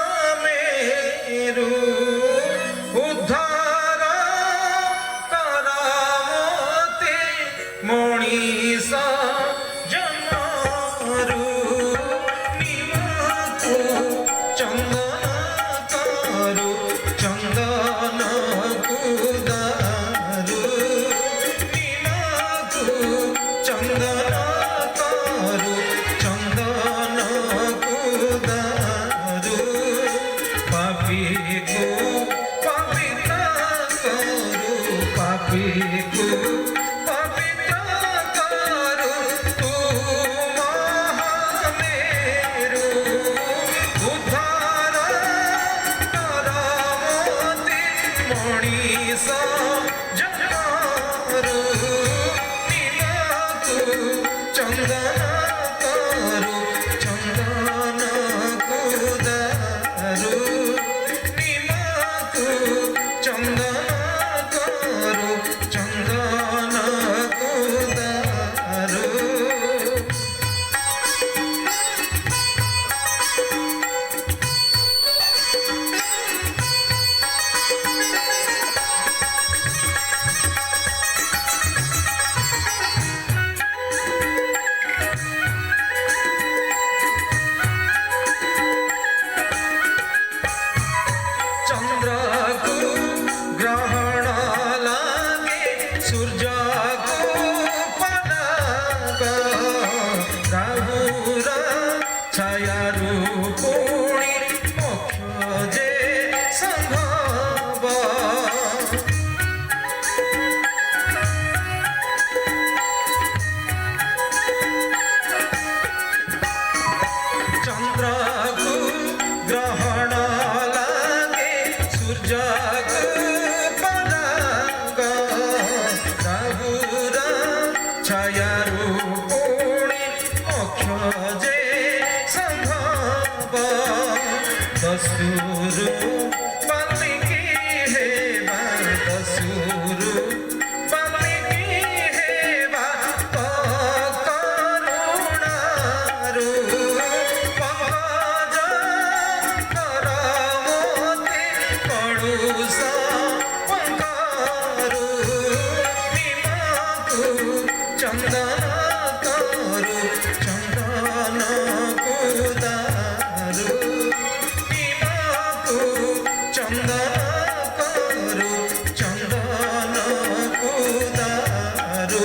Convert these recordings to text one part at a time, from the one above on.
মহামেরু উদ্ধার କରାମତେ ମଣିଷ ଜନ୍ମରୁ ନିମକୁ ଚନ୍ଦନ କରୁ ଚନ୍ଦନକୁ ଦାରୁ ନିମକୁ ଚନ୍ଦନ କରୁ ଚନ୍ଦନକୁ ଦାରୁ ପାପୀକୁ ପବିତ୍ର କରୁ ପାପୀକୁ ପବିତ୍ର କରୁ ତୁ ମହାମେରୁ ଉଦ୍ଧାର କରାମତେ ମଣିଷ ଜନ୍ମରୁ ନିମକୁ ଚନ୍ଦନ କରୁ ଚନ୍ଦନକୁ ଦାରୁ ନିମକୁ ଚନ୍ଦନ କରୁ ଚନ୍ଦନକୁ ଦାରୁ ଚନ୍ଦ୍ରକୁ ଗ୍ରହଣ ଲାଗେ ସୂର୍ଯ୍ୟକୁ ପଲକ ରାହୁର ଛାୟାରୁ ପୁଣି ମୋକ୍ଷ ଯେ ସମ୍ଭବ ଚନ୍ଦ୍ରକୁ ଗ୍ରହଣ ଲାଗେ ସୂର୍ଯ୍ୟକୁ ପଲକ ରାହୁର ଛାୟାରୁ ପୁଣି ମୋକ୍ଷ ଯେ ସମ୍ଭବ ଦସ୍ୟୁରୁ ବାଲ୍ମୀକି ହେବା ଦସ୍ୟୁରୁ ବାଲ୍ମୀକି ହେବା କରୁଣାରୁ ପଙ୍କଜ କରାମତେ କଳୁଷ ପଙ୍କରୁ ନିମକୁ ଚନ୍ଦନ କରୁ ଚନ୍ଦନକୁ ଦାରୁ ନିମକୁ ଚନ୍ଦନ କରୁ ଚନ୍ଦନକୁ ଦାରୁ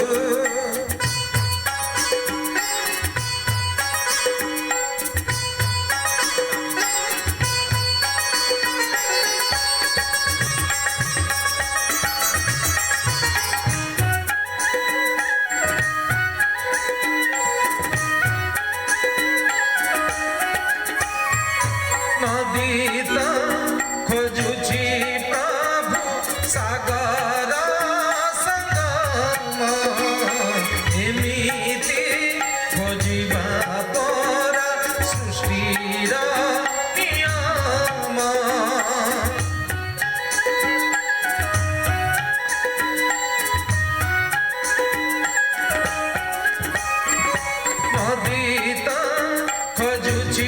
ନଦୀ ତ ଖୋଜୁଛି ପ୍ରଭୁ ସାଗର ସଙ୍ଗମ ଏମିତି ଖୋଜିବା ପରା ସୃଷ୍ଟିର ନିୟମ ନଦୀ ତ ଖୋଜୁଛି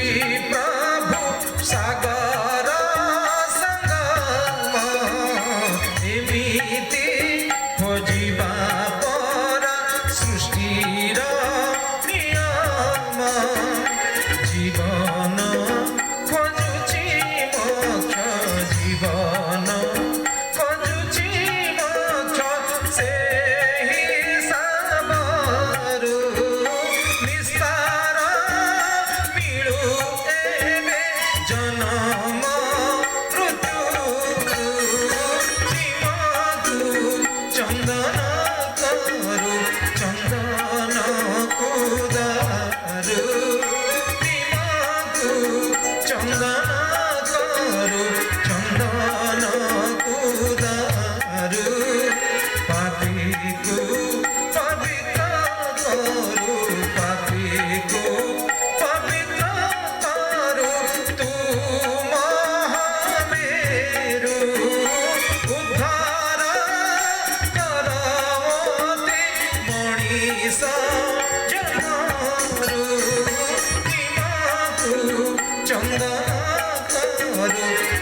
ପ୍ରଭୁ ସାଗର ସଙ୍ଗମ ଏମିତି ଖୋଜିବା ପରା ସୃଷ୍ଟିର ନିୟମ ଜୀବନ ଖୋଜୁଛି ମୋକ୍ଷ ଜୀବନ ଖୋଜୁଛି ମୋକ୍ଷ ସେହି ସାବରୁ ନିସ୍ତାର ମିଳୁ ଏବେ ଜନମ ମୃତ୍ୟୁରୁ ନିମକୁ ଚନ୍ଦନ କରୁ ଚନ୍ଦନକୁ ଦାରୁ ନିମକୁ ଚନ୍ଦନ କରୁ ଚନ୍ଦନକୁ ଦାରୁ ପାପୀକୁ ପବିତ୍ର କରୁ ପାପୀକୁ ପବିତ୍ର କରୁ ତୁ চন্দনা করু